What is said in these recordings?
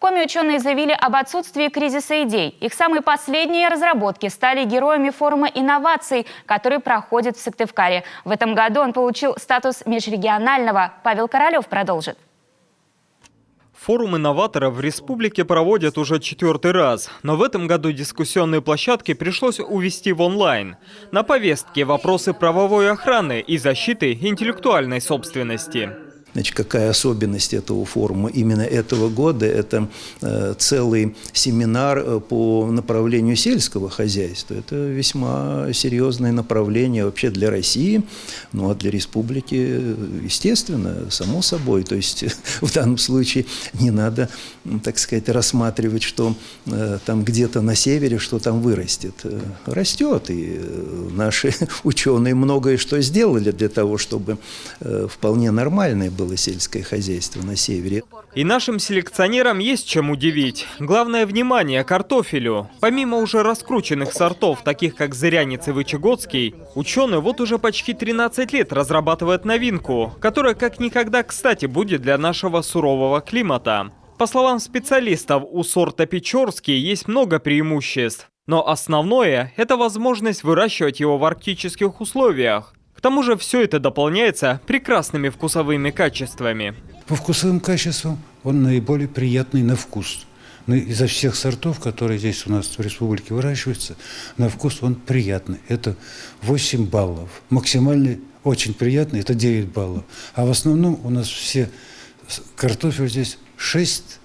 Коми-ученые заявили об отсутствии кризиса идей. Их самые последние разработки стали героями форума инноваций, который проходит в Сыктывкаре. В этом году он получил статус межрегионального. Павел Королев продолжит. Форум инноваторов в республике проводят уже 4-й раз. Но в этом году дискуссионные площадки пришлось увести в онлайн. На повестке вопросы правовой охраны и защиты интеллектуальной собственности. Значит, какая особенность этого форума именно этого года? Это целый семинар по направлению сельского хозяйства. Это весьма серьезное направление вообще для России, ну а для республики, естественно, само собой. То есть в данном случае не надо, так сказать, рассматривать, что там где-то на севере, что там вырастет. Растет, и наши ученые многое что сделали для того, чтобы вполне нормальное было сельское хозяйство на севере. И нашим селекционерам есть чем удивить. Главное внимание картофелю. Помимо уже раскрученных сортов, таких как зырянец и вычегодский, ученые вот уже почти 13 лет разрабатывают новинку, которая как никогда кстати будет для нашего сурового климата. По словам специалистов, у сорта Печорский есть много преимуществ. Но основное – это возможность выращивать его в арктических условиях. К тому же все это дополняется прекрасными вкусовыми качествами. По вкусовым качествам он наиболее приятный на вкус. Но изо всех сортов, которые здесь у нас в республике выращиваются, на вкус он приятный. Это 8 баллов. Максимальный очень приятный – это 9 баллов. А в основном у нас все картофель здесь 6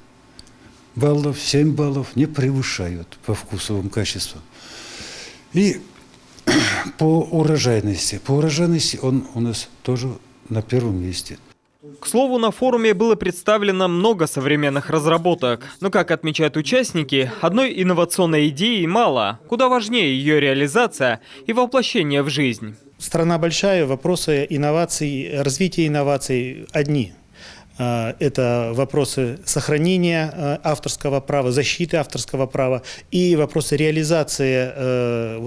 баллов, 7 баллов не превышают по вкусовым качествам. И по урожайности он у нас тоже на первом месте. К слову, на форуме было представлено много современных разработок. Но, как отмечают участники, одной инновационной идеи мало. Куда важнее ее реализация и воплощение в жизнь. Страна большая, вопросы инноваций, развития инноваций одни. Это вопросы сохранения авторского права, защиты авторского права и вопросы реализации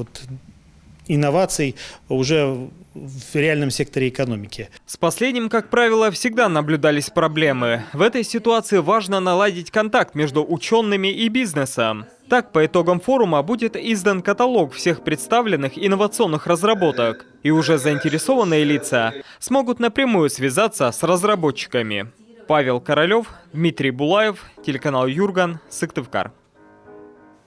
инноваций уже в реальном секторе экономики. С последним, как правило, всегда наблюдались проблемы. В этой ситуации важно наладить контакт между учеными и бизнесом. Так, по итогам форума будет издан каталог всех представленных инновационных разработок. И уже заинтересованные лица смогут напрямую связаться с разработчиками. Павел Королев, Дмитрий Булаев, телеканал Юрган, Сыктывкар.